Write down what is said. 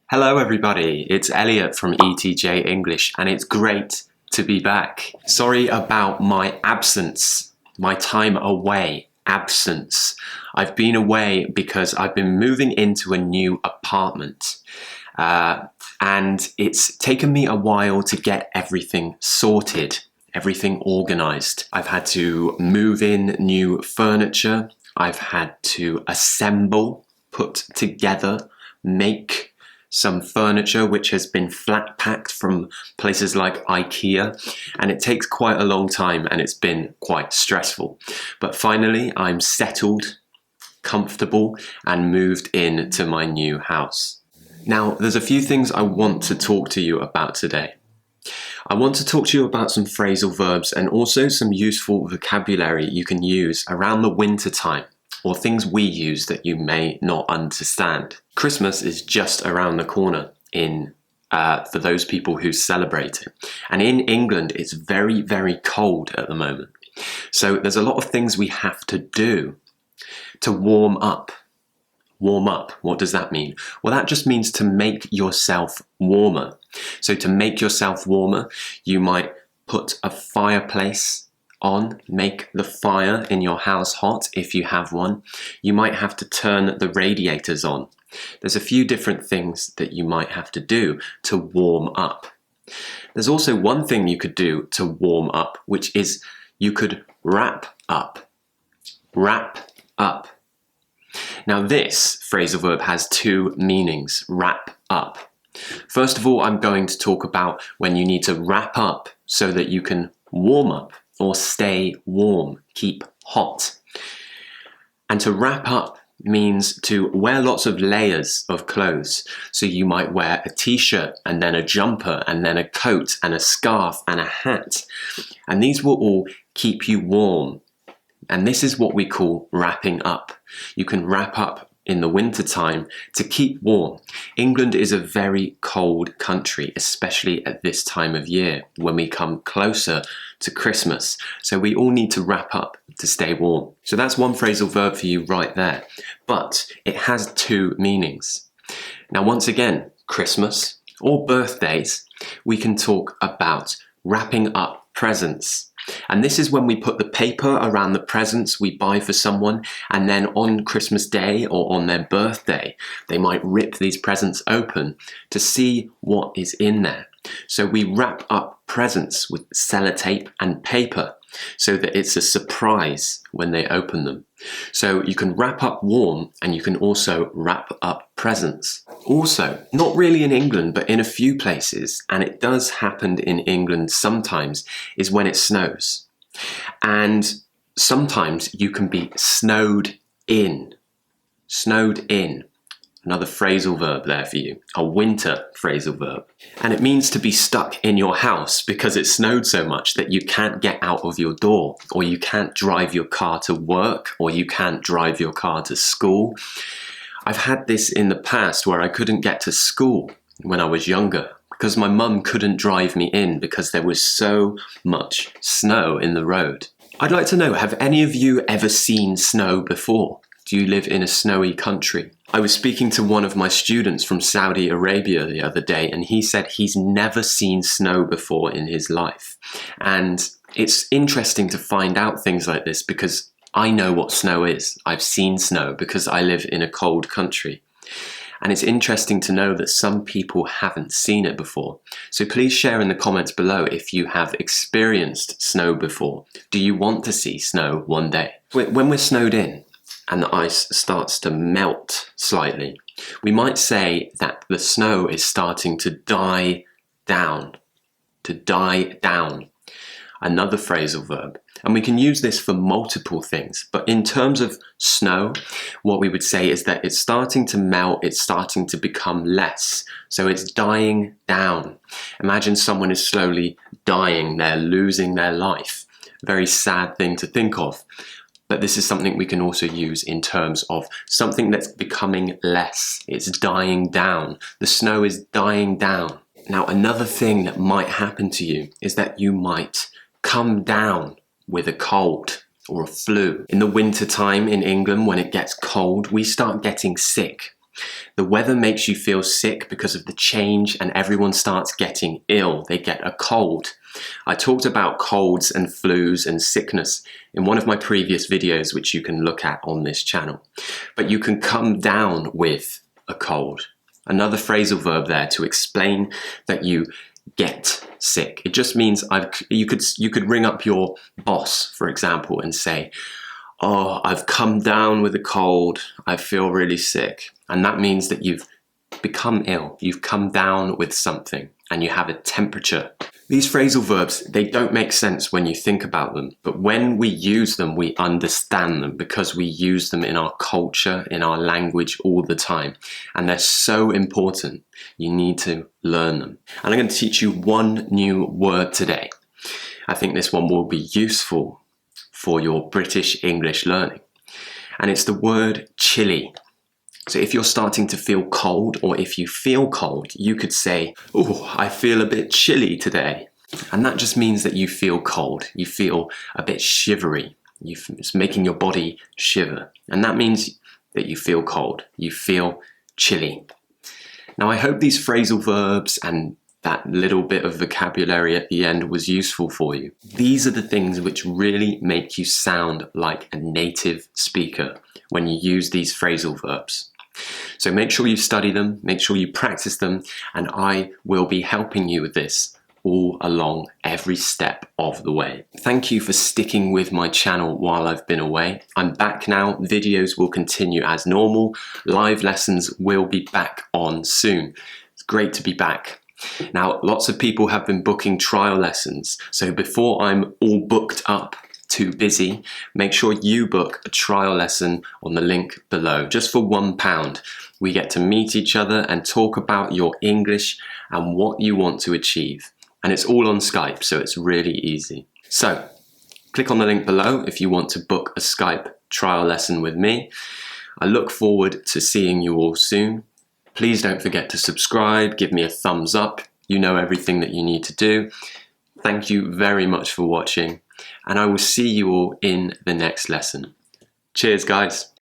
Hello everybody, it's Elliot from ETJ English and it's great to be back. Sorry about my absence, my time away, absence. I've been away because I've been moving into a new apartment and it's taken me a while to get everything sorted, everything organized. I've had to move in new furniture, I've had to assemble, put together, make some furniture which has been flat packed from places like IKEA, and it takes quite a long time and it's been quite stressful. But finally I'm settled, comfortable and moved into my new house. Now there's a few things I want to talk to you about today. I want to talk to you about some phrasal verbs and also some useful vocabulary you can use around the winter time, or things we use that you may not understand. Christmas is just around the corner for those people who celebrate it. And in England, it's very, very cold at the moment. So there's a lot of things we have to do to warm up. Warm up, what does that mean? Well, that just means to make yourself warmer. So to make yourself warmer, you might put a fireplace on, make the fire in your house hot if you have one. You might have to turn the radiators on. There's a few different things that you might have to do to warm up. There's also one thing you could do to warm up, which is you could wrap up. Wrap up. Now this phrasal verb has two meanings, wrap up. First of all, I'm going to talk about when you need to wrap up so that you can warm up or stay warm, keep hot. And to wrap up means to wear lots of layers of clothes. So you might wear a t-shirt and then a jumper and then a coat and a scarf and a hat. And these will all keep you warm. And this is what we call wrapping up. You can wrap up in the winter time to keep warm. England is a very cold country, especially at this time of year when we come closer to Christmas. So we all need to wrap up to stay warm. So that's one phrasal verb for you right there. But it has two meanings. Now, once again, Christmas or birthdays, we can talk about wrapping up presents. And this is when we put the paper around the presents we buy for someone, and then on Christmas Day or on their birthday, they might rip these presents open to see what is in there. So we wrap up presents with sellotape and paper so that it's a surprise when they open them. So you can wrap up warm and you can also wrap up presents. Also, not really in England, but in a few places, and it does happen in England sometimes, is when it snows. And sometimes you can be snowed in. Snowed in. Another phrasal verb there for you, a winter phrasal verb. And it means to be stuck in your house because it snowed so much that you can't get out of your door, or you can't drive your car to work, or you can't drive your car to school. I've had this in the past where I couldn't get to school when I was younger because my mum couldn't drive me in because there was so much snow in the road. I'd like to know, have any of you ever seen snow before? Do you live in a snowy country? I was speaking to one of my students from Saudi Arabia the other day, and he said he's never seen snow before in his life. And it's interesting to find out things like this because I know what snow is. I've seen snow because I live in a cold country. And it's interesting to know that some people haven't seen it before. So please share in the comments below if you have experienced snow before. Do you want to see snow one day? When we're snowed in, and the ice starts to melt slightly, we might say that the snow is starting to die down. To die down. Another phrasal verb. And we can use this for multiple things. But in terms of snow, what we would say is that it's starting to melt, it's starting to become less. So it's dying down. Imagine someone is slowly dying, they're losing their life. Very sad thing to think of. But this is something we can also use in terms of something that's becoming less. It's dying down. The snow is dying down. Now, another thing that might happen to you is that you might come down with a cold or a flu. In the winter time in England, when it gets cold, we start getting sick. The weather makes you feel sick because of the change and everyone starts getting ill. They get a cold. I talked about colds and flus and sickness in one of my previous videos, which you can look at on this channel. But you can come down with a cold. Another phrasal verb there to explain that you get sick. It just means you could ring up your boss, for example, and say, "Oh, I've come down with a cold. I feel really sick." And that means that you've become ill. You've come down with something and you have a temperature. These phrasal verbs, they don't make sense when you think about them, but when we use them, we understand them because we use them in our culture, in our language all the time. And they're so important. You need to learn them. And I'm going to teach you one new word today. I think this one will be useful for your British English learning. And it's the word chilly. So if you're starting to feel cold, or if you feel cold, you could say, "Oh, I feel a bit chilly today." And that just means that you feel cold. You feel a bit shivery. It's making your body shiver. And that means that you feel cold. You feel chilly. Now, I hope these phrasal verbs and that little bit of vocabulary at the end was useful for you. These are the things which really make you sound like a native speaker when you use these phrasal verbs. So make sure you study them, make sure you practice them, and I will be helping you with this all along every step of the way. Thank you for sticking with my channel while I've been away. I'm back now, videos will continue as normal, live lessons will be back on soon. It's great to be back. Now, lots of people have been booking trial lessons, so before I'm all booked up, too busy, make sure you book a trial lesson on the link below, just for £1. We get to meet each other and talk about your English and what you want to achieve. And it's all on Skype, so it's really easy. So, click on the link below if you want to book a Skype trial lesson with me. I look forward to seeing you all soon. Please don't forget to subscribe, give me a thumbs up. You know everything that you need to do. Thank you very much for watching, and I will see you all in the next lesson. Cheers, guys.